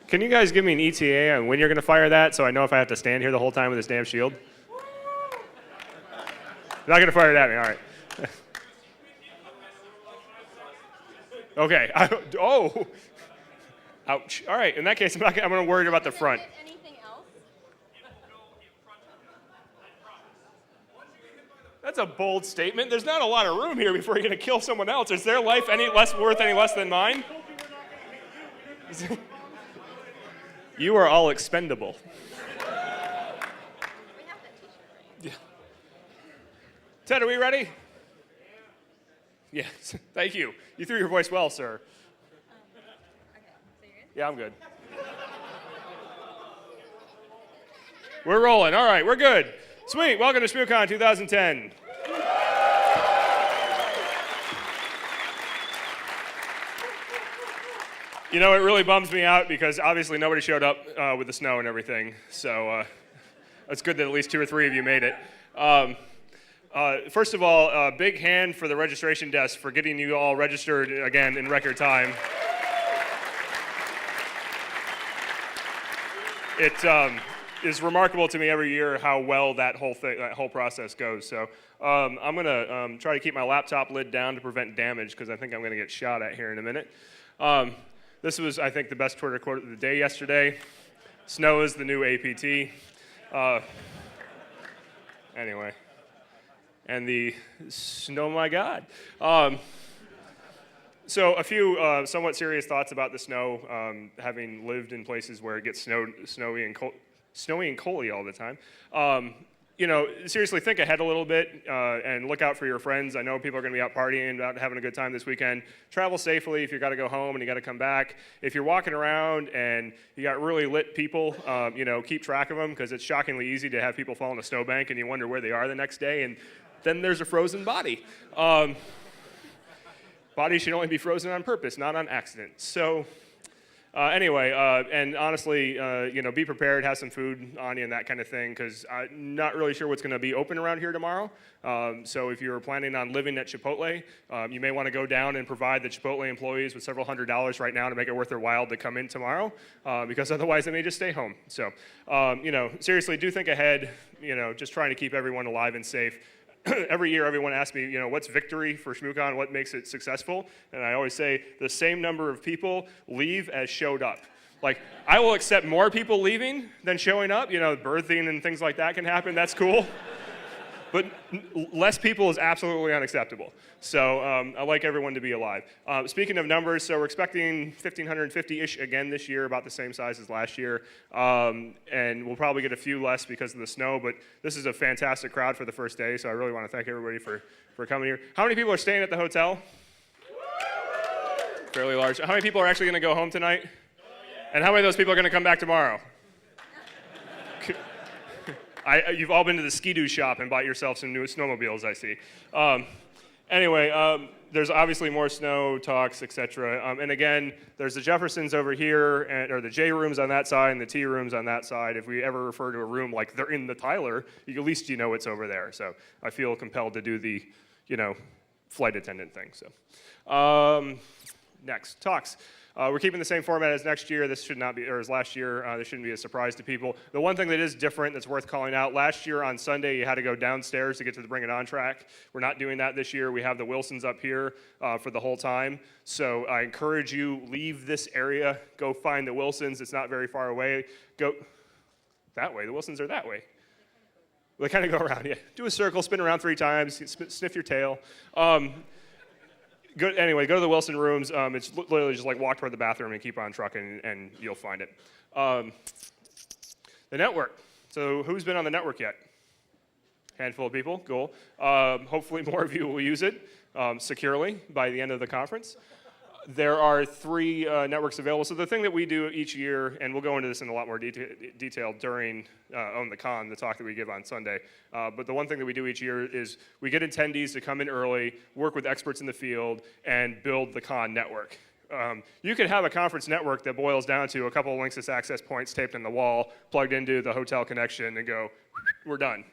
Can you guys give me an ETA on when you're going to fire that so I know if I have to stand here the whole time with this damn shield? You're not going to fire it at me, all right. Okay. Oh. Ouch. All right. In that case, I'm going to worry about the front. Anything else? That's a bold statement. There's not a lot of room here before you're going to kill someone else. Is their life any less than mine? You are all expendable. We have that t-shirt, right? Yeah. Ted, are we ready? Yes. Thank you. You threw your voice well, sir. Okay, so you're good? Yeah, I'm good. We're rolling. All right, we're good. Sweet. Welcome to ShmooCon 2010. You know, it really bums me out because obviously nobody showed up with the snow and everything. So it's good that at least 2 or 3 of you made it. First of all, a big hand for the registration desk for getting you all registered again in record time. It is remarkable to me every year how well that whole process goes. So I'm gonna try to keep my laptop lid down to prevent damage because I think I'm gonna get shot at here in a minute. This was, I think, the best Twitter quote of the day yesterday. Snow is the new APT. Anyway. And the snow, my God. So a few somewhat serious thoughts about the snow, having lived in places where it gets snowy and coldy all the time. You know, seriously, think ahead a little bit and look out for your friends. I know people are going to be out partying, out having a good time this weekend. Travel safely if you got to go home and you got to come back. If you're walking around and you got really lit people, you know, keep track of them because it's shockingly easy to have people fall in a snowbank and you wonder where they are the next day. And then there's a frozen body. Bodies should only be frozen on purpose, not on accident. So anyway, and honestly, you know, be prepared, have some food on you and that kind of thing, because I'm not really sure what's going to be open around here tomorrow. So if you're planning on living at Chipotle, you may want to go down and provide the Chipotle employees with several $100s right now to make it worth their while to come in tomorrow, because otherwise they may just stay home. So, you know, seriously, do think ahead, you know, just trying to keep everyone alive and safe. Every year, everyone asks me, you know, what's victory for ShmooCon? What makes it successful? And I always say the same number of people leave as showed up. Like, I will accept more people leaving than showing up. You know, birthing and things like that can happen. That's cool. But less people is absolutely unacceptable. So I like everyone to be alive. Speaking of numbers, so we're expecting 1,550-ish again this year, about the same size as last year. And we'll probably get a few less because of the snow, but this is a fantastic crowd for the first day, so I really want to thank everybody for coming here. How many people are staying at the hotel? Fairly large. How many people are actually going to go home tonight? And how many of those people are going to come back tomorrow? You've all been to the Ski-Doo shop and bought yourself some new snowmobiles, I see. Anyway, there's obviously more snow talks, etc. And again, there's the Jeffersons over here, or the J rooms on that side and the T rooms on that side. If we ever refer to a room like they're in the Tyler, at least you know it's over there. So I feel compelled to do the, you know, flight attendant thing. So next, talks. We're keeping the same format as next year. This should not be, or as last year. This shouldn't be a surprise to people. The one thing that is different that's worth calling out, last year on Sunday you had to go downstairs to get to the Bring It On track. We're not doing that this year. We have the Wilsons up here for the whole time. So I encourage you, leave this area, go find the Wilsons. It's not very far away. Go that way. The Wilsons are that way. They kind of go around, yeah. Do a circle, spin around 3 times, sniff your tail. Anyway, go to the Wilson rooms. It's literally just like walk toward the bathroom and keep on trucking, and you'll find it. The network. So who's been on the network yet? Handful of people, cool. Hopefully more of you will use it securely by the end of the conference. There are 3 networks available. So the thing that we do each year, and we'll go into this in a lot more detail during On the Con, the talk that we give on Sunday, but the one thing that we do each year is we get attendees to come in early, work with experts in the field, and build the con network. You could have a conference network that boils down to a couple of Linksys access points taped in the wall, plugged into the hotel connection, and go, we're done,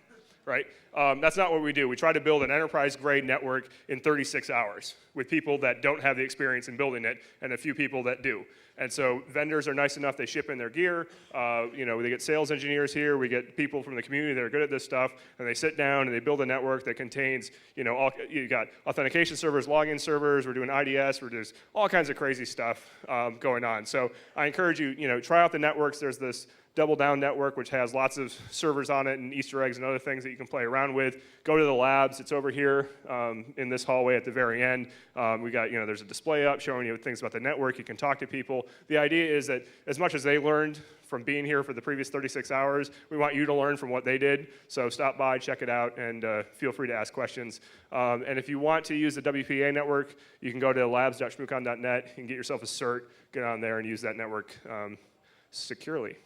right? That's not what we do. We try to build an enterprise-grade network in 36 hours with people that don't have the experience in building it and a few people that do. And so vendors are nice enough, they ship in their gear. They get sales engineers here. We get people from the community that are good at this stuff, and they sit down and they build a network that contains, you got authentication servers, login servers, we're doing IDS, there's all kinds of crazy stuff going on. So I encourage you, try out the networks. There's this Double Down network, which has lots of servers on it and Easter eggs and other things that you can play around with. Go to the labs. It's over here in this hallway at the very end. We got, there's a display up showing you things about the network. You can talk to people. The idea is that as much as they learned from being here for the previous 36 hours, we want you to learn from what they did. So stop by, check it out, and feel free to ask questions. And if you want to use the WPA network, you can go to labs.shmoocon.net and get yourself a cert, get on there, and use that network securely.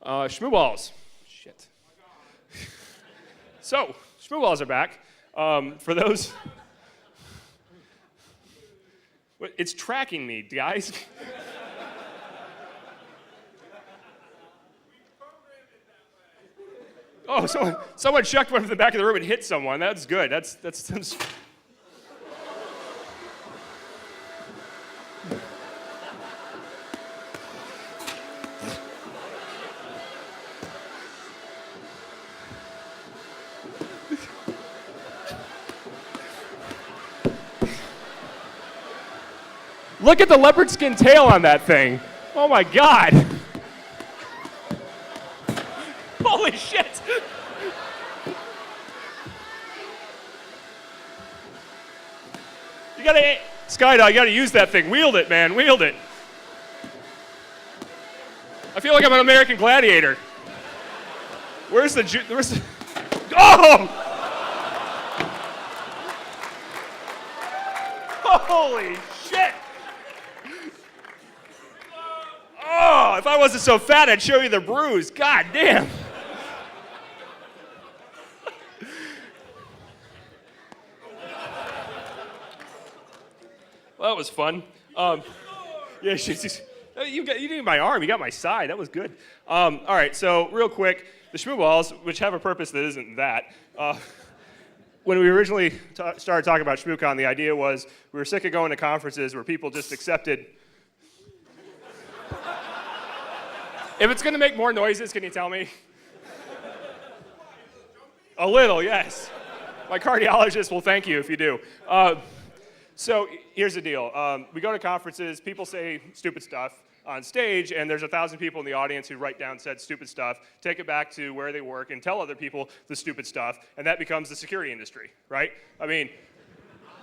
Shmoo-balls. Shit. So, Shmoo-balls are back. For those... It's tracking me, guys. Oh, someone chucked one from the back of the room and hit someone. That's good. That's Look at the leopard skin tail on that thing. Oh my God. Holy shit. Skydog, you gotta use that thing. Wield it, man, wield it. I feel like I'm an American Gladiator. Where's the oh! Holy shit. Oh, if I wasn't so fat, I'd show you the bruise. God damn. Well, that was fun. Yeah, you did my arm. You got my side. That was good. All right, so real quick, the Shmoo-balls, which have a purpose that isn't that. When we originally started talking about ShmooCon, the idea was we were sick of going to conferences where people just accepted. If it's going to make more noises, can you tell me? A little, yes. My cardiologist will thank you if you do. So here's the deal. We go to conferences, people say stupid stuff on stage, and there's 1,000 people in the audience who write down said stupid stuff, take it back to where they work, and tell other people the stupid stuff, and that becomes the security industry, right? I mean,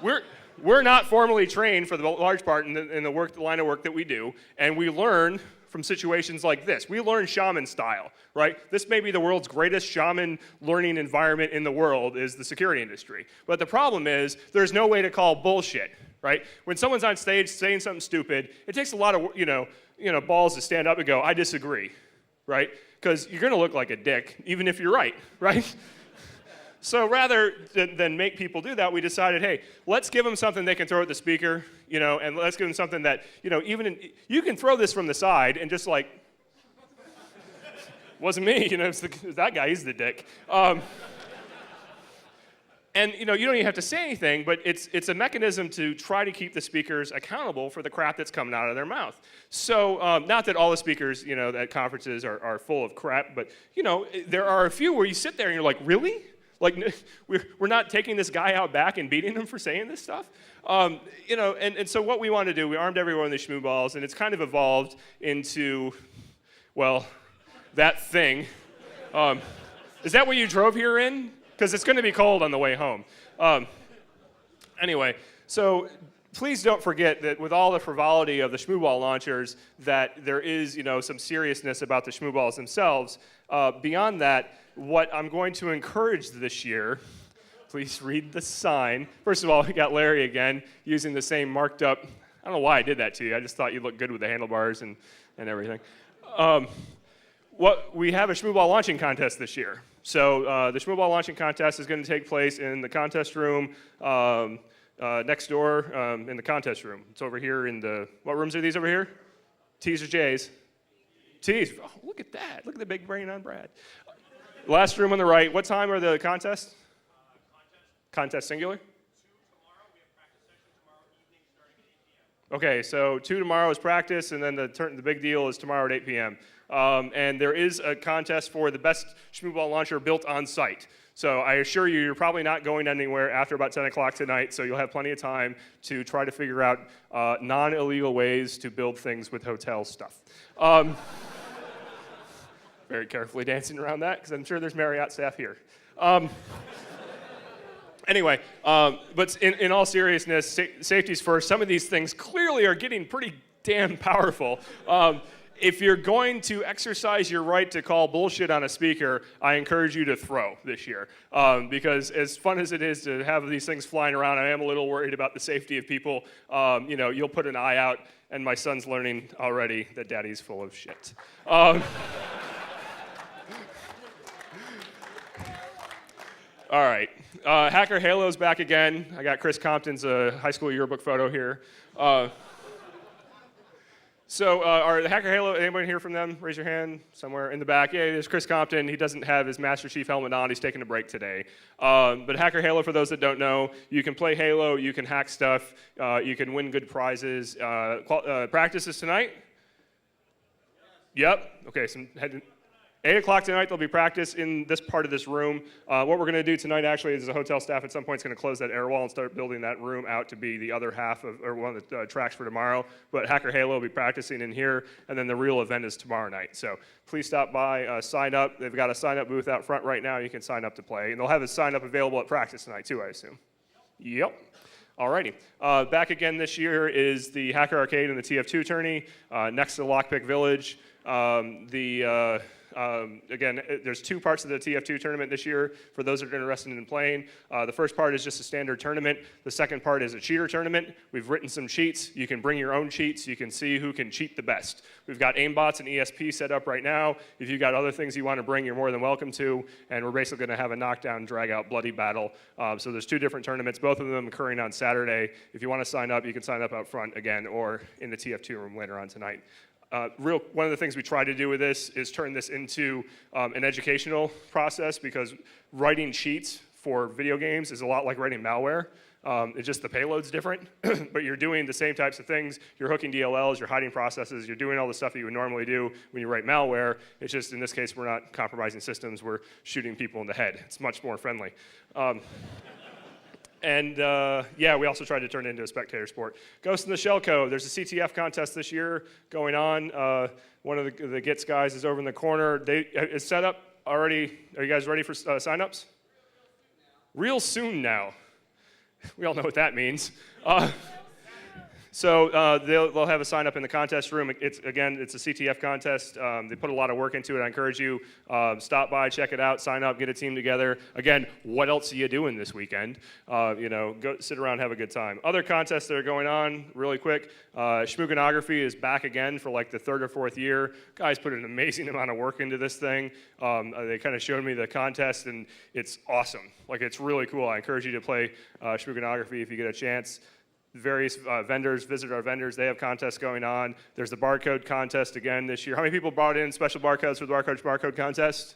we're not formally trained for the large part in the line of work that we do, and we learn from situations like this. We learn shaman style, right? This may be the world's greatest shaman learning environment in the world is the security industry. But the problem is there's no way to call bullshit, right? When someone's on stage saying something stupid, it takes a lot of balls to stand up and go, I disagree, right? Because you're going to look like a dick, even if you're right? So rather than make people do that, we decided, hey, let's give them something they can throw at the speaker, and let's give them something that, you can throw this from the side and just like, wasn't me, it's that guy, he's the dick. And you don't even have to say anything, but it's a mechanism to try to keep the speakers accountable for the crap that's coming out of their mouth. So not that all the speakers, at conferences are full of crap, but there are a few where you sit there and you're like, really? Like, we're not taking this guy out back and beating him for saying this stuff? And so what we wanted to do, we armed everyone with Shmoo-balls, and it's kind of evolved into, well, that thing. Is that what you drove here in? Because it's going to be cold on the way home. Anyway, so please don't forget that with all the frivolity of the Shmoo-ball launchers, that there is, some seriousness about the Shmoo-balls themselves. Beyond that, what I'm going to encourage this year, please read the sign. First of all, we got Larry again using the same marked up. I don't know why I did that to you. I just thought you looked good with the handlebars and everything. We have a Shmoo-ball launching contest this year. So the Shmoo-ball launching contest is going to take place in the contest room next door in the contest room. It's over here in the, what rooms are these over here? T's or J's? T's. Oh, look at that. Look at the big brain on Brad. Last room on the right. What time are the contests? Contest singular? Okay, so 2 tomorrow is practice, and then the big deal is tomorrow at 8 p.m. And there is a contest for the best shmoo ball launcher built on site. So I assure you, you're probably not going anywhere after about 10 o'clock tonight, so you'll have plenty of time to try to figure out non-illegal ways to build things with hotel stuff. Very carefully dancing around that, because I'm sure there's Marriott staff here. Anyway, but in all seriousness, safety's first. Some of these things clearly are getting pretty damn powerful. If you're going to exercise your right to call bullshit on a speaker, I encourage you to throw this year. Because as fun as it is to have these things flying around, I am a little worried about the safety of people. You'll put an eye out, and my son's learning already that daddy's full of shit. All right, Hacker Halo's back again. I got Chris Compton's high school yearbook photo here. Are the Hacker Halo, anybody hear from them? Raise your hand somewhere in the back. Yeah, there's Chris Compton. He doesn't have his Master Chief helmet on. He's taking a break today. But Hacker Halo, for those that don't know, you can play Halo, you can hack stuff, you can win good prizes. Practice is tonight? Yep. Okay, 8 o'clock tonight, there'll be practice in this part of this room. What we're going to do tonight, actually, is the hotel staff at some point is going to close that air wall and start building that room out to be the other half of, or one of the tracks for tomorrow. But Hacker Halo will be practicing in here, and then the real event is tomorrow night. So please stop by, sign up. They've got a sign-up booth out front right now. You can sign up to play. And they'll have a sign-up available at practice tonight, too, I assume. Yep. Alrighty. Back again this year is the Hacker Arcade and the TF2 tourney next to Lockpick Village. Again, there's 2 parts of the TF2 tournament this year for those that are interested in playing. The first part is just a standard tournament. The second part is a cheater tournament. We've written some cheats. You can bring your own cheats. You can see who can cheat the best. We've got aimbots and ESP set up right now. If you've got other things you want to bring, you're more than welcome to. And we're basically going to have a knockdown, drag-out, bloody battle. So there's 2 different tournaments, both of them occurring on Saturday. If you want to sign up, you can sign up out front again or in the TF2 room later on tonight. One of the things we try to do with this is turn this into an educational process, because writing cheats for video games is a lot like writing malware. It's just the payload's different, but you're doing the same types of things. You're hooking DLLs, you're hiding processes, you're doing all the stuff that you would normally do when you write malware. It's just, in this case, we're not compromising systems, we're shooting people in the head. It's much more friendly. Yeah, we also tried to turn it into a spectator sport. Ghost in the Shell Co. There's a CTF contest this year going on. One of the GITS guys is over in the corner. It's set up already. Are you guys ready for signups? Real soon now. We all know what that means. So they'll have a sign up in the contest room. It's a CTF contest. They put a lot of work into it. I encourage you, stop by, check it out, sign up, get a team together. Again, what else are you doing this weekend? Go sit around, have a good time. Other contests that are going on, really quick. Schmooganography is back again for like the 3rd or 4th year. Guys put an amazing amount of work into this thing. They kind of showed me the contest, and it's awesome. Like, it's really cool. I encourage you to play Schmooganography if you get a chance. Various vendors, visit our vendors. They have contests going on. There's the barcode contest again this year. How many people brought in special barcodes for the barcode contest?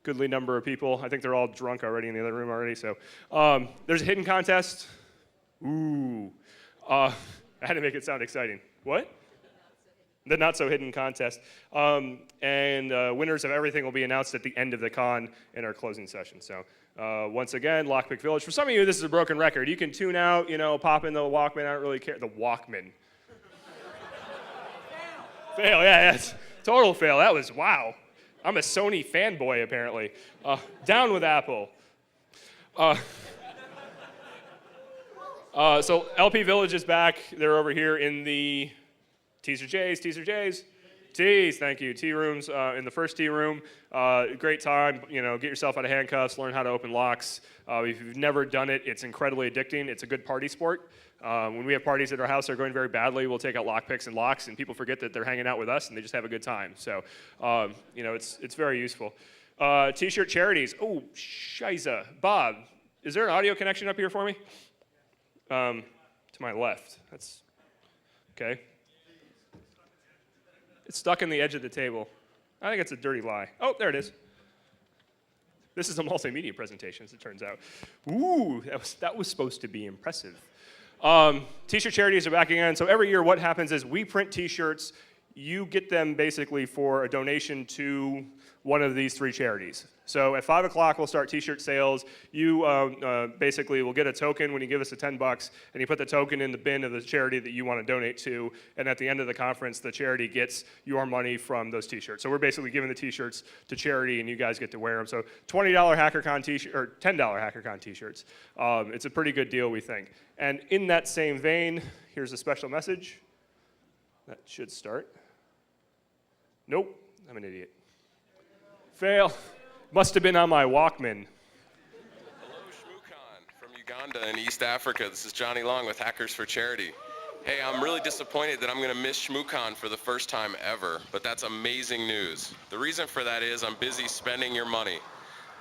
Goodly number of people. I think they're all drunk already in the other room already. So there's a hidden contest. Ooh. I had to make it sound exciting. What? The not so hidden contest. Winners of everything will be announced at the end of the con in our closing session. So once again, Lockpick Village. For some of you, this is a broken record. You can tune out, pop in the Walkman. I don't really care. The Walkman. Fail, yeah, that's total fail. That was, wow. I'm a Sony fanboy, apparently. Down with Apple. So LP Village is back. They're over here in the T's or J's. T's, thank you. Tea rooms in the first tea room. Great time. Get yourself out of handcuffs, learn how to open locks. If you've never done it, it's incredibly addicting. It's a good party sport. When we have parties at our house that are going very badly, we'll take out lockpicks and locks, and people forget that they're hanging out with us, and they just have a good time. So, it's very useful. T-shirt charities. Oh, shiza. Bob, is there an audio connection up here for me? To my left. That's okay. It's stuck in the edge of the table. I think it's a dirty lie. Oh, there it is. This is a multimedia presentation, as it turns out. Ooh, that was supposed to be impressive. T-shirt charities are back again. So every year what happens is we print T-shirts. You get them basically for a donation to one of these 3 charities. So at 5 o'clock, we'll start T-shirt sales. You basically will get a token when you give us the $10, and you put the token in the bin of the charity that you want to donate to. And at the end of the conference, the charity gets your money from those T-shirts. So we're basically giving the T-shirts to charity, and you guys get to wear them. So $20 HackerCon T-shirt or $10 HackerCon T-shirts. It's a pretty good deal, we think. And in that same vein, here's a special message. That should start. Nope, I'm an idiot. Fail. Must have been on my Walkman. Hello, Shmukan from Uganda in East Africa. This is Johnny Long with Hackers for Charity. Hey, I'm really disappointed that I'm going to miss Shmukan for the first time ever, but that's amazing news. The reason for that is I'm busy spending your money.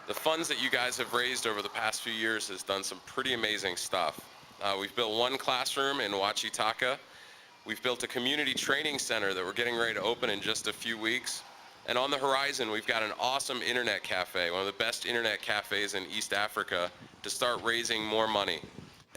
The funds that you guys have raised over the past few years has done some pretty amazing stuff. We've built 1 classroom in Wachitaka. We've built a community training center that we're getting ready to open in just a few weeks. And on the horizon, we've got an awesome internet cafe, one of the best internet cafes in East Africa, to start raising more money.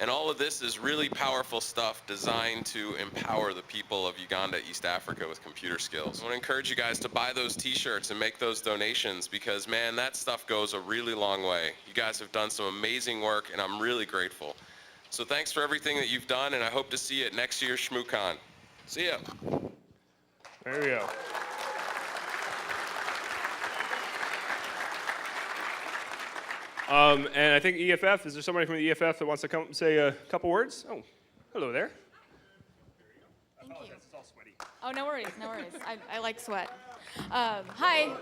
And all of this is really powerful stuff designed to empower the people of Uganda, East Africa with computer skills. I want to encourage you guys to buy those T-shirts and make those donations because, man, that stuff goes a really long way. You guys have done some amazing work, and I'm really grateful. So thanks for everything that you've done, and I hope to see you at next year's ShmooCon. See ya. There we go. And I think EFF, is there somebody from the EFF that wants to come say a couple words? Oh, hello there. Thank you. It's all sweaty. Oh, no worries, no worries. I like sweat. Hi.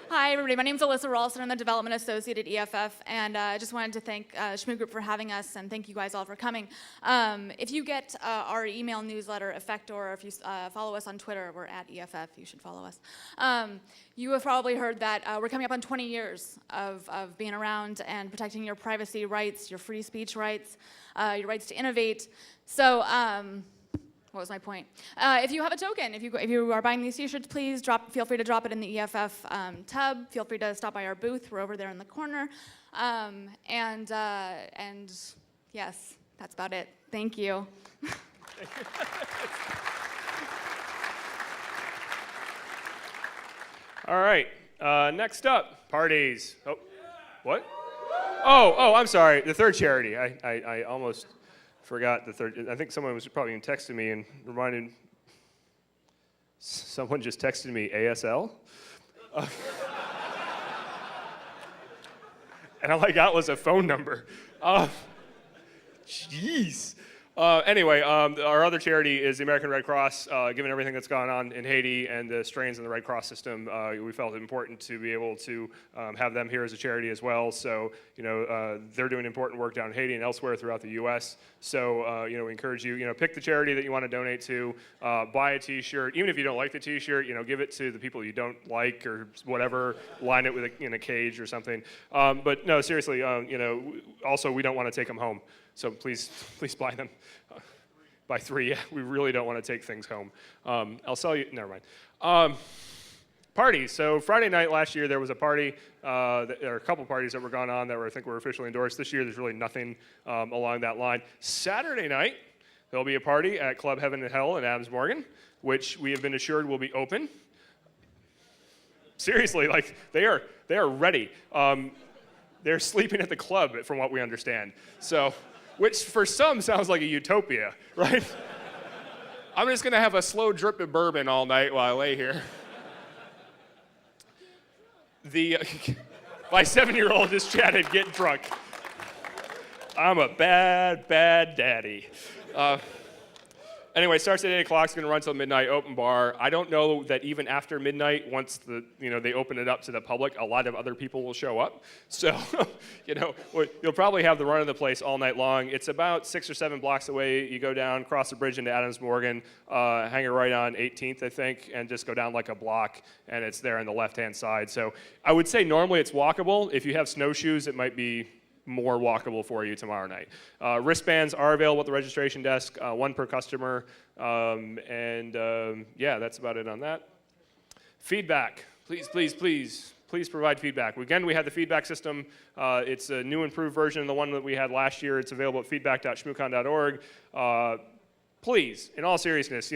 Hi, everybody. My name's Alyssa Ralston. I'm the Development Associate at EFF, and I just wanted to thank Shmoo Group for having us, and thank you guys all for coming. If you get our email newsletter, Effect, or if you follow us on Twitter, we're at EFF. You should follow us. You have probably heard that we're coming up on 20 years of being around and protecting your privacy rights, your free speech rights, your rights to innovate. So. What was my point? If you have a token, if you are buying these T-shirts, please feel free to drop it in the EFF tub. Feel free to stop by our booth. We're over there in the corner. And yes, that's about it. Thank you. All right. Next up, parties. Oh, what? Oh, I'm sorry. The third charity. I almost forgot the third. I think someone was probably texting me and reminded. Someone just texted me ASL. And all I got was a phone number. Jeez. Anyway, our other charity is the American Red Cross. Given everything that's gone on in Haiti and the strains in the Red Cross system, we felt it important to be able to have them here as a charity as well. So, they're doing important work down in Haiti and elsewhere throughout the U.S. So, we encourage you, pick the charity that you want to donate to, buy a T-shirt. Even if you don't like the T-shirt, give it to the people you don't like or whatever. Line it with in a cage or something. But no, seriously, also we don't want to take them home. So please buy them. Buy 3, yeah. We really don't want to take things home. I'll sell you, never mind. Parties. So Friday night last year, there was a party. There are a couple parties that were going on that I think were officially endorsed. This year, there's really nothing along that line. Saturday night, there'll be a party at Club Heaven and Hell in Adams Morgan, which we have been assured will be open. Seriously, they are ready. They're sleeping at the club, from what we understand. So. Which for some sounds like a utopia, right? I'm just gonna have a slow drip of bourbon all night while I lay here. My 7-year-old just chatted, get drunk. I'm a bad, bad daddy. Anyway, it starts at 8 o'clock, it's gonna run till midnight, open bar. I don't know that even after midnight, once they open it up to the public, a lot of other people will show up. So, you'll probably have the run of the place all night long. It's about 6 or 7 blocks away. You go down, cross the bridge into Adams Morgan, hang a right on 18th, I think, and just go down like a block, and it's there on the left-hand side. So I would say normally it's walkable. If you have snowshoes, it might be more walkable for you tomorrow night. Wristbands are available at the registration desk, 1 per customer, yeah, that's about it on that. Feedback. Please, please, please. Please provide feedback. Again, we have the feedback system. It's a new improved version of the one that we had last year. It's available at feedback.shmoocon.org. Please, in all seriousness,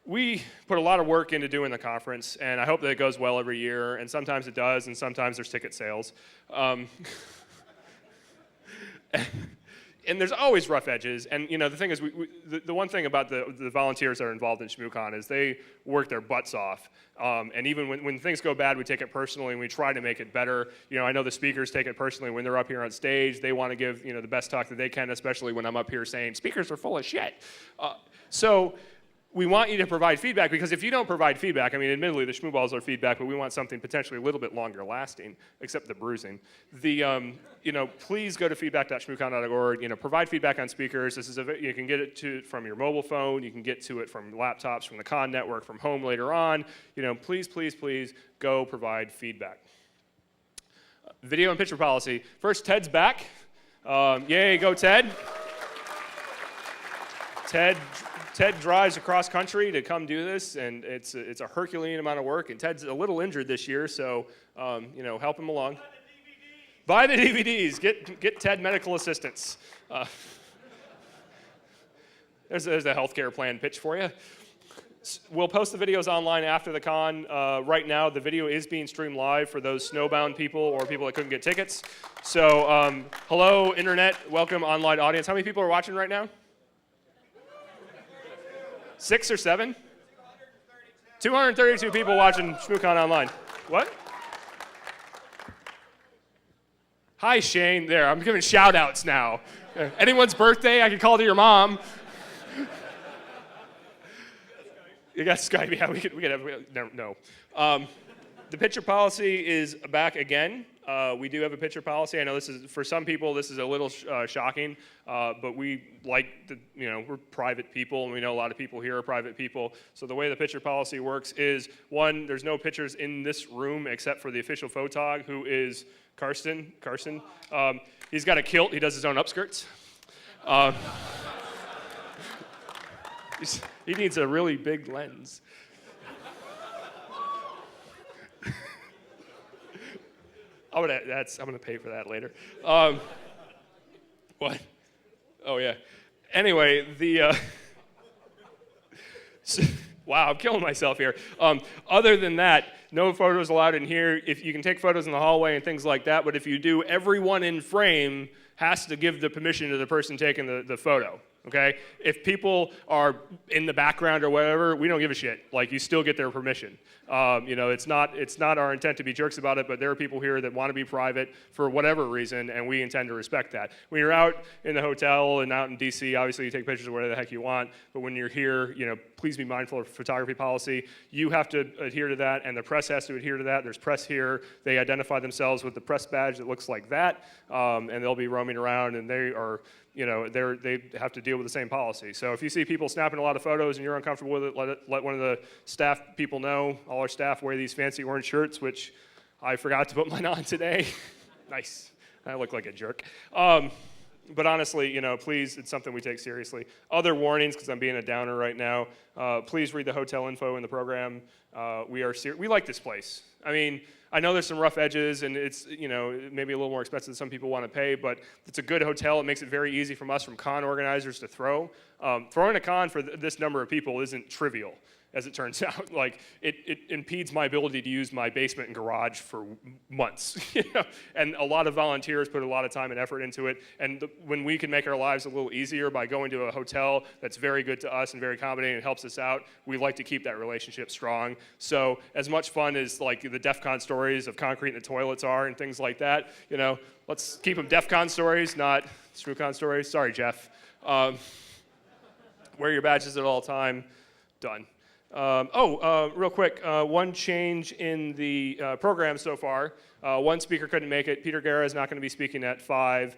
we put a lot of work into doing the conference, and I hope that it goes well every year, and sometimes it does, and sometimes there's ticket sales. And there's always rough edges, and the thing is, the one thing about the volunteers that are involved in ShmooCon is they work their butts off, and even when things go bad, we take it personally and we try to make it better. I know the speakers take it personally when they're up here on stage. They want to give the best talk that they can, especially when I'm up here saying speakers are full of shit. So we want you to provide feedback, because if you don't provide feedback, admittedly the shmooballs are feedback, but we want something potentially a little bit longer lasting, except the bruising. Please go to feedback.shmoocon.org. Provide feedback on speakers. You can get it from your mobile phone. You can get to it from laptops, from the con network, from home later on. Please, please, please go provide feedback. Video and picture policy. First, Ted's back. Yay, go Ted. Ted drives across country to come do this, and it's a Herculean amount of work, and Ted's a little injured this year, so help him along. Buy the DVDs. Get Ted medical assistance. There's a healthcare plan pitch for you. We'll post the videos online after the con. Right now, the video is being streamed live for those snowbound people or people that couldn't get tickets. So, hello, internet. Welcome, online audience. How many people are watching right now? 6 or 7? 232 people watching ShmooCon online. What? Hi, Shane. There, I'm giving shout-outs now. Anyone's birthday, I can call to your mom. You got Skype. Yeah, we could have, no. The picture policy is back again. We do have a picture policy. I know for some people, this is a little shocking, but we we're private people, and we know a lot of people here are private people. So the way the picture policy works is, one, there's no pictures in this room except for the official photog, who is Carson. He's got a kilt. He does his own upskirts. He needs a really big lens. I'm gonna pay for that later. What? Oh yeah. Anyway, wow, I'm killing myself here. Other than that, no photos allowed in here. If you can take photos in the hallway and things like that, but if you do, everyone in frame has to give the permission to the person taking the photo. Okay? If people are in the background or whatever, we don't give a shit. You still get their permission. It's not our intent to be jerks about it, but there are people here that want to be private for whatever reason, and we intend to respect that. When you're out in the hotel and out in DC, obviously you take pictures of whatever the heck you want, but when you're here, please be mindful of photography policy. You have to adhere to that, and the press has to adhere to that. There's press here. They identify themselves with the press badge that looks like that, and they'll be roaming around, and they are they have to deal with the same policy. So if you see people snapping a lot of photos and you're uncomfortable with it, let one of the staff people know. All our staff wear these fancy orange shirts, which I forgot to put mine on today. Nice. I look like a jerk. But honestly, please, it's something we take seriously. Other warnings, because I'm being a downer right now, please read the hotel info in the program. We like this place. I know there's some rough edges, and it's maybe a little more expensive than some people want to pay, but it's a good hotel. It makes it very easy from us, from con organizers, to throw. Throwing a con for this number of people isn't trivial, as it turns out. It impedes my ability to use my basement and garage for months. And a lot of volunteers put a lot of time and effort into it. And when we can make our lives a little easier by going to a hotel that's very good to us and very accommodating and helps us out, we like to keep that relationship strong. So as much fun as the DEF CON stories of concrete in the toilets are and things like that, let's keep them DEF CON stories, not ShmooCon stories. Sorry, Jeff. Wear your badges at all time. Done. Real quick, one change in the program so far. One speaker couldn't make it. Peter Guerra is not going to be speaking at 5.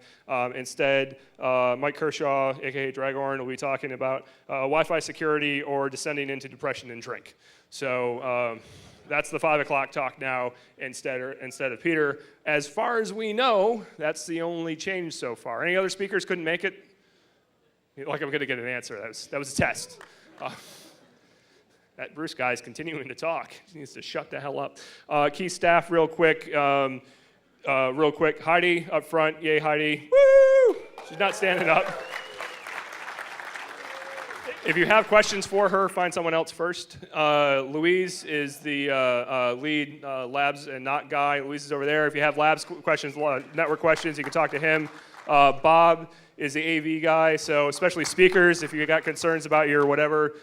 Instead, Mike Kershaw, aka Dragorn, will be talking about Wi-Fi security or descending into depression and drink. So that's the 5 o'clock talk now instead of Peter. As far as we know, that's the only change so far. Any other speakers couldn't make it? Like I'm going to get an answer. That was a test. That Bruce guy is continuing to talk. He needs to shut the hell up. Key staff, real quick. Heidi up front. Yay, Heidi. Woo! She's not standing up. If you have questions for her, find someone else first. Louise is the lead labs and NOC guy. Louise is over there. If you have labs questions, network questions, you can talk to him. Bob is the AV guy, so especially speakers, if you got concerns about your whatever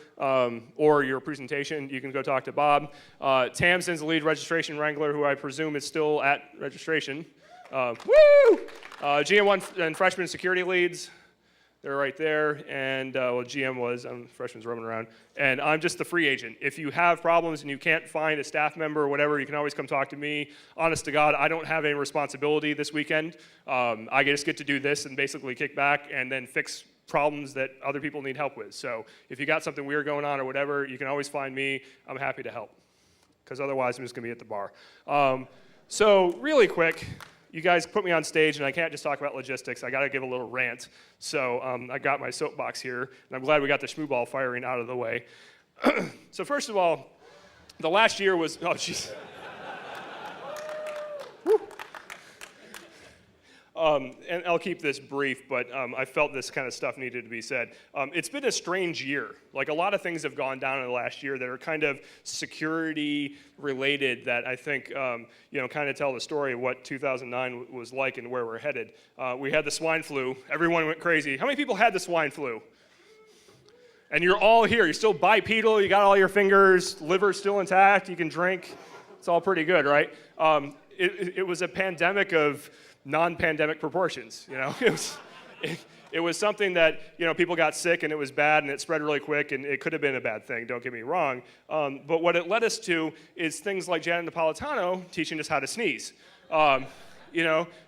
or your presentation, you can go talk to Bob. Tamsin's the lead registration wrangler, who I presume is still at registration. Woo! GM1 and freshman security leads. They're right there, and GM was, freshman's roaming around, and I'm just the free agent. If you have problems and you can't find a staff member or whatever, you can always come talk to me. Honest to God, I don't have any responsibility this weekend. I just get to do this and basically kick back and then fix problems that other people need help with. So if you got something weird going on or whatever, you can always find me. I'm happy to help, because otherwise I'm just gonna be at the bar. So really quick, you guys put me on stage, and I can't just talk about logistics. I got to give a little rant. So I got my soapbox here, and I'm glad we got the schmoo ball firing out of the way. So first of all, the last year was, oh, jeez. And I'll keep this brief, but I felt this kind of stuff needed to be said. It's been a strange year. Like, a lot of things have gone down in the last year that are kind of security related that I think, kind of tell the story of what 2009 was like and where we're headed. We had the swine flu. Everyone went crazy. How many people had the swine flu? And you're all here. You're still bipedal. You got all your fingers. Liver's still intact. You can drink. It's all pretty good, right? It was a pandemic of non-pandemic proportions, It was something that, people got sick and it was bad and it spread really quick, and it could have been a bad thing, don't get me wrong. But what it led us to is things like Janet Napolitano teaching us how to sneeze.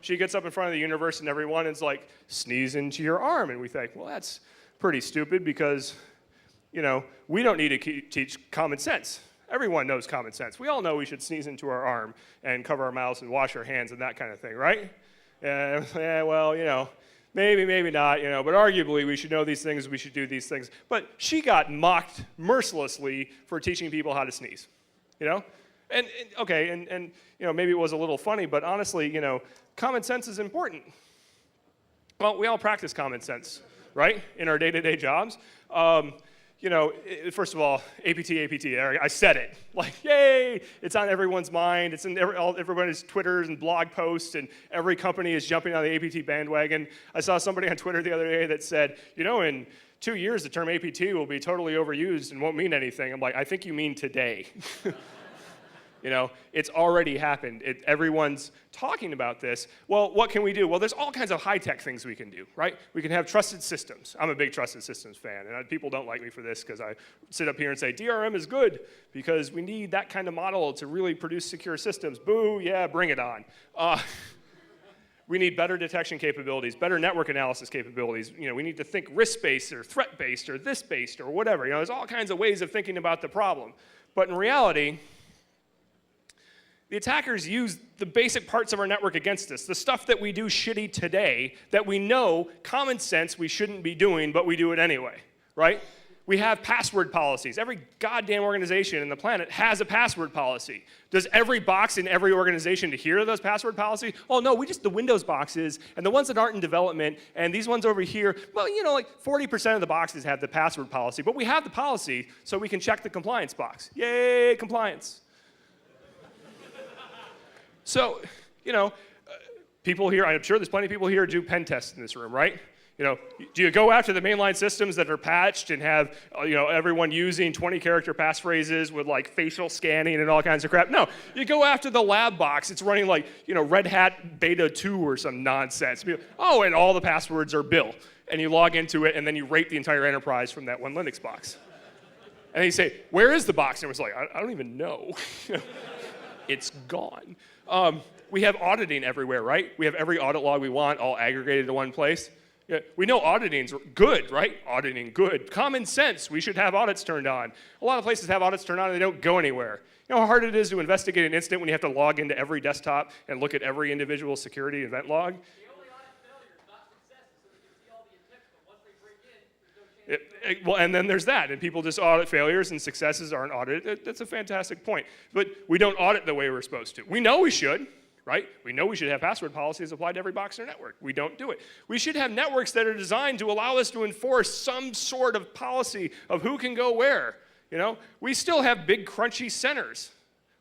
She gets up in front of the universe and everyone is like, sneeze into your arm. And we think, well, that's pretty stupid because, we don't need to teach common sense. Everyone knows common sense. We all know we should sneeze into our arm and cover our mouths and wash our hands and that kind of thing, right? Well, maybe not, but arguably we should know these things, we should do these things. But she got mocked mercilessly for teaching people how to sneeze, And maybe it was a little funny, but honestly, common sense is important. Well, we all practice common sense, right, in our day-to-day jobs. First of all, APT, I said it. Like, yay, it's on everyone's mind. It's in everybody's Twitters and blog posts, and every company is jumping on the APT bandwagon. I saw somebody on Twitter the other day that said, in 2 years, the term APT will be totally overused and won't mean anything. I'm like, I think you mean today. It's already happened. Everyone's talking about this. Well, what can we do? Well, there's all kinds of high-tech things we can do, right? We can have trusted systems. I'm a big trusted systems fan, and people don't like me for this because I sit up here and say, DRM is good because we need that kind of model to really produce secure systems. Boo, yeah, bring it on. We need better detection capabilities, better network analysis capabilities. We need to think risk-based or threat-based or this-based or whatever. There's all kinds of ways of thinking about the problem. But in reality, the attackers use the basic parts of our network against us, the stuff that we do shitty today that we know, common sense, we shouldn't be doing, but we do it anyway, right? We have password policies. Every goddamn organization in the planet has a password policy. Does every box in every organization adhere to those password policies? Oh no, the Windows boxes, and the ones that aren't in development, and these ones over here, well, like 40% of the boxes have the password policy, but we have the policy so we can check the compliance box. Yay, compliance. So, people here, I'm sure there's plenty of people here who do pen tests in this room, right? Do you go after the mainline systems that are patched and have, everyone using 20-character passphrases with like facial scanning and all kinds of crap? No, you go after the lab box. It's running like, Red Hat Beta 2 or some nonsense. Oh, and all the passwords are Bill. And you log into it, and then you rate the entire enterprise from that one Linux box. And then you say, where is the box? And it was like, I don't even know. It's gone. We have auditing everywhere, right? We have every audit log we want all aggregated to one place. Yeah, we know auditing's good, right? Auditing, good. Common sense, we should have audits turned on. A lot of places have audits turned on and they don't go anywhere. You know how hard it is to investigate an incident when you have to log into every desktop and look at every individual security event log? The only audit failure is not successes, so they can see all the attempts, but once they break in, there's no chance Well, and then there's that, and people just audit failures and successes aren't audited. That's a fantastic point. But we don't audit the way we're supposed to. We know we should, right? We know we should have password policies applied to every box in our network. We don't do it. We should have networks that are designed to allow us to enforce some sort of policy of who can go where. You know, we still have big crunchy centers.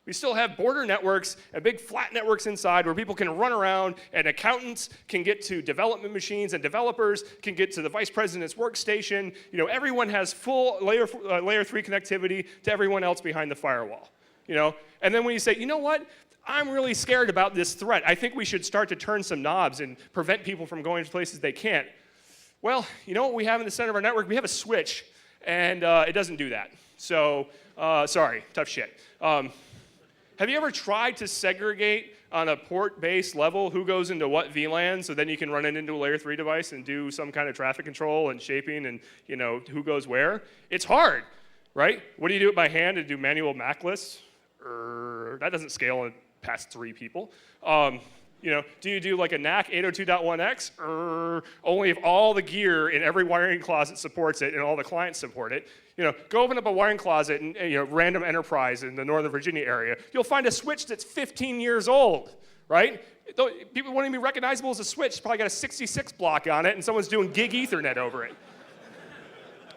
We still have border networks and big flat networks inside where people can run around and accountants can get to development machines and developers can get to the vice president's workstation. You know, everyone has full layer 3 connectivity to everyone else behind the firewall. You know, and then when you say, you know what, I'm really scared about this threat. I think we should start to turn some knobs and prevent people from going to places they can't. Well, you know what we have in the center of our network? We have a switch, and it doesn't do that. So, sorry, tough shit. Have you ever tried to segregate on a port-based level who goes into what VLAN so then you can run it into a layer 3 device and do some kind of traffic control and shaping and, you know, who goes where? It's hard, right? What do you do it by hand and do manual MAC lists? That doesn't scale past 3 people. You know, do you do like a NAC 802.1x? Only if all the gear in every wiring closet supports it and all the clients support it. You know, go open up a wiring closet in, you know, random enterprise in the Northern Virginia area. You'll find a switch that's 15 years old, right? People won't even be recognizable as a switch. It's probably got a 66 block on it and someone's doing gig Ethernet over it.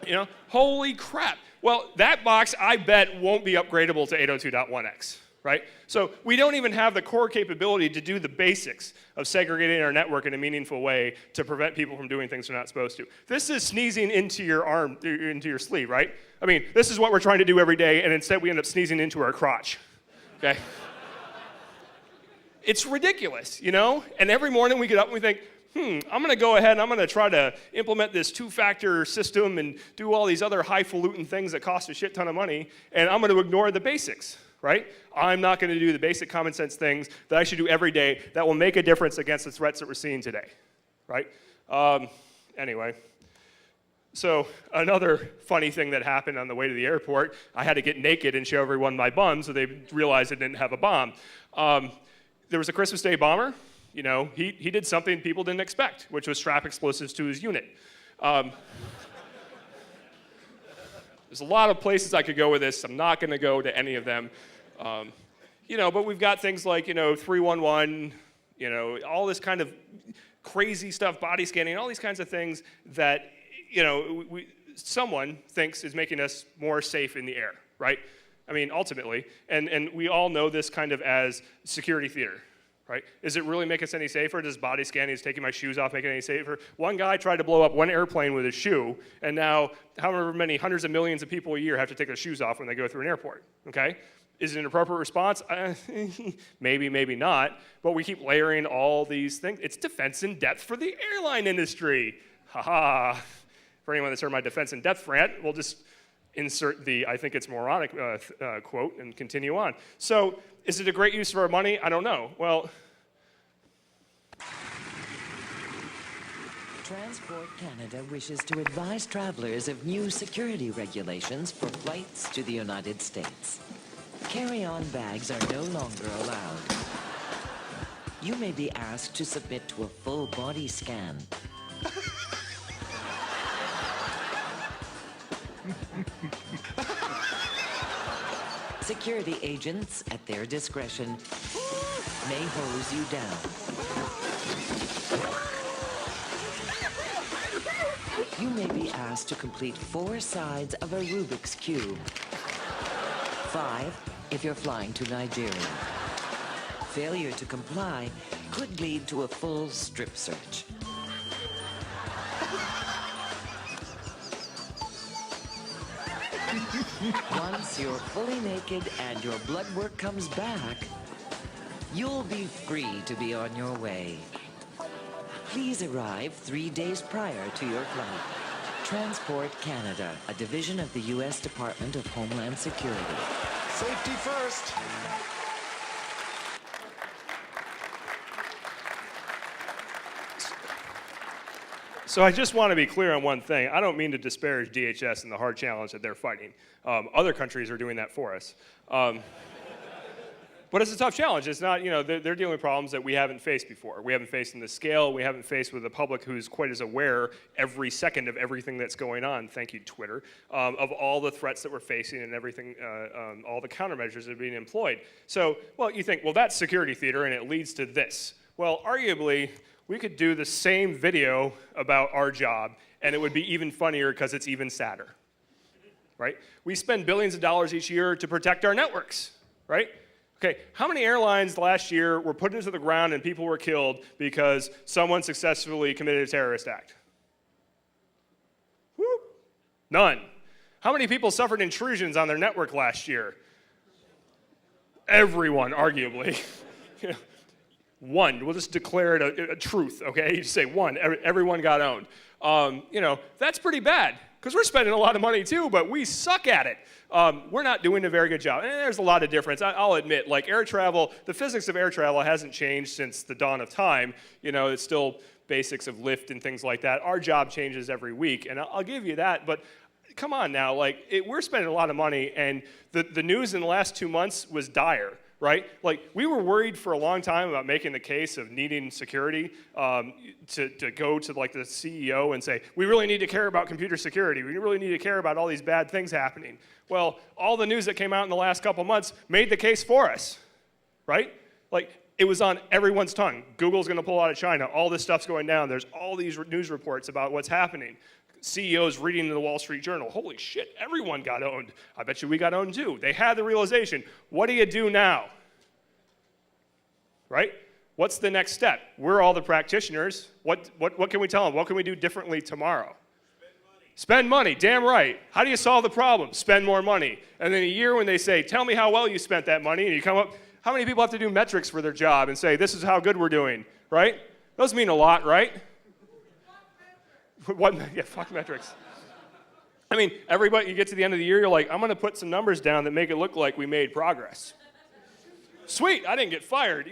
You know, holy crap. Well, that box, I bet, won't be upgradable to 802.1x. Right? So we don't even have the core capability to do the basics of segregating our network in a meaningful way to prevent people from doing things they're not supposed to. This is sneezing into your arm, into your sleeve, right? I mean, this is what we're trying to do every day, and instead we end up sneezing into our crotch, okay? It's ridiculous, you know? And every morning we get up and we think, I'm going to go ahead and I'm going to try to implement this 2-factor system and do all these other highfalutin things that cost a shit ton of money, and I'm going to ignore the basics. Right? I'm not going to do the basic common sense things that I should do every day that will make a difference against the threats that we're seeing today. Right? Anyway, so another funny thing that happened on the way to the airport, I had to get naked and show everyone my bum so they realized I didn't have a bomb. There was a Christmas Day bomber. You know, he did something people didn't expect, which was strap explosives to his unit. There's a lot of places I could go with this. I'm not going to go to any of them. You know, but we've got things like, you know, 311, you know, all this kind of crazy stuff, body scanning, all these kinds of things that, you know, someone thinks is making us more safe in the air, right? I mean, ultimately. And we all know this kind of as security theater. Right? Does it really make us any safer? Does body scanning, is taking my shoes off, make it any safer? One guy tried to blow up one airplane with his shoe, and now however many hundreds of millions of people a year have to take their shoes off when they go through an airport, okay? Is it an appropriate response? Maybe, maybe not, but we keep layering all these things. It's defense in depth for the airline industry. Ha-ha. For anyone that's heard my defense in depth rant, we'll just insert the I think it's moronic quote and continue on. So is it a great use of our money? I don't know. Well, Transport Canada wishes to advise travelers of new security regulations for flights to the United States. Carry-on bags are no longer allowed. You may be asked to submit to a full body scan. Security agents, at their discretion, may hose you down. You may be asked to complete 4 sides of a Rubik's Cube. 5 if you're flying to Nigeria. Failure to comply could lead to a full strip search. Once you're fully naked and your blood work comes back, you'll be free to be on your way. Please arrive 3 days prior to your flight. Transport Canada, a division of the U.S. Department of Homeland Security. Safety first. So I just want to be clear on one thing. I don't mean to disparage DHS and the hard challenge that they're fighting. Other countries are doing that for us. But it's a tough challenge. It's not, they're dealing with problems that we haven't faced before. We haven't faced in this scale. We haven't faced with a public who's quite as aware every second of everything that's going on, thank you, Twitter, of all the threats that we're facing and everything, all the countermeasures that are being employed. So, well, you think, well, that's security theater and it leads to this. Well, arguably, we could do the same video about our job and it would be even funnier because it's even sadder, right? We spend billions of dollars each year to protect our networks, right? Okay, how many airlines last year were put into the ground and people were killed because someone successfully committed a terrorist act? Whoop. None. How many people suffered intrusions on their network last year? Everyone, arguably. One. We'll just declare it a truth, okay? You just say one. Everyone got owned. That's pretty bad because we're spending a lot of money too, but we suck at it. We're not doing a very good job. And there's a lot of difference. I'll admit, like air travel, the physics of air travel hasn't changed since the dawn of time. It's still basics of lift and things like that. Our job changes every week, and I'll give you that, but come on now, we're spending a lot of money, and the news in the last 2 months was dire, right? We were worried for a long time about making the case of needing security to go to the CEO and say, we really need to care about computer security. We really need to care about all these bad things happening. Well, all the news that came out in the last couple months made the case for us, right? It was on everyone's tongue. Google's going to pull out of China. All this stuff's going down. There's all these news reports about what's happening. CEOs reading the Wall Street Journal. Holy shit, everyone got owned. I bet you we got owned too. They had the realization. What do you do now? Right? What's the next step? We're all the practitioners. What can we tell them? What can we do differently tomorrow? Spend money, damn right. How do you solve the problem? Spend more money. And then a year when they say, tell me how well you spent that money, and you come up, how many people have to do metrics for their job and say, this is how good we're doing, right? Those mean a lot, right? Fuck metrics. I mean, everybody, you get to the end of the year, you're like, I'm going to put some numbers down that make it look like we made progress. Sweet, I didn't get fired.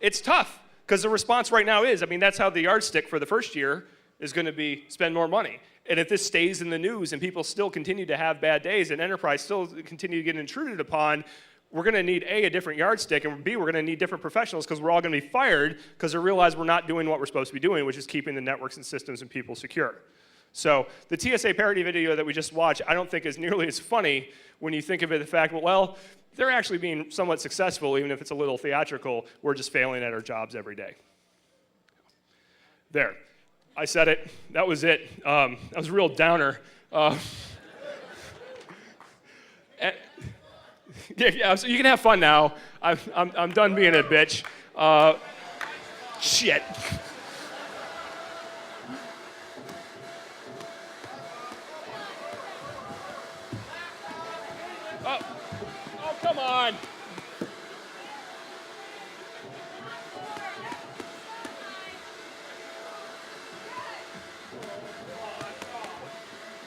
It's tough because the response right now is, that's how the yardstick for the first year is going to be spend more money. And if this stays in the news and people still continue to have bad days and enterprise still continue to get intruded upon, we're going to need a different yardstick, and B, we're going to need different professionals because we're all going to be fired because they realize we're not doing what we're supposed to be doing, which is keeping the networks and systems and people secure. So the TSA parody video that we just watched, I don't think is nearly as funny when you think of it the fact, well, they're actually being somewhat successful, even if it's a little theatrical. We're just failing at our jobs every day. There. I said it. That was it. That was a real downer. Yeah, so you can have fun now. I'm done being a bitch. Shit. Oh, come on.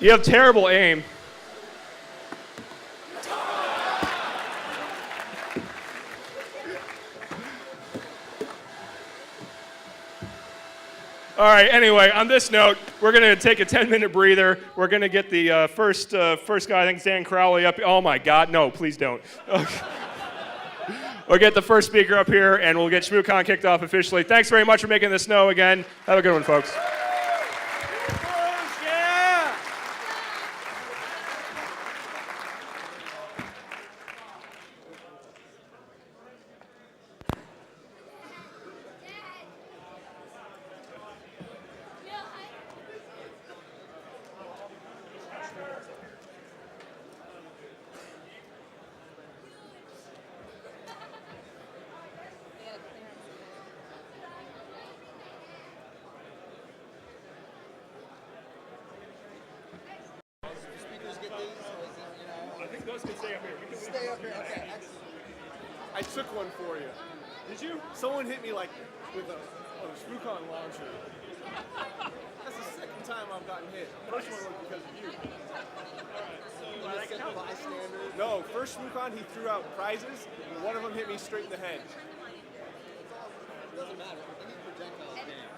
You have terrible aim. All right, anyway, on this note, we're going to take a 10-minute breather. We're going to get the first guy, I think Dan Crowley, up. Oh, my God, no, please don't. We'll get the first speaker up here, and we'll get ShmooCon kicked off officially. Thanks very much for making the snow again. Have a good one, folks. Stay up here. Okay. I took one for you. Did you? Someone hit me with a ShmooCon launcher. That's the second time I've gotten hit. First one was because of you. Bystander. No, first ShmooCon he threw out prizes, and one of them hit me straight in the head. Doesn't matter. Any projectile can.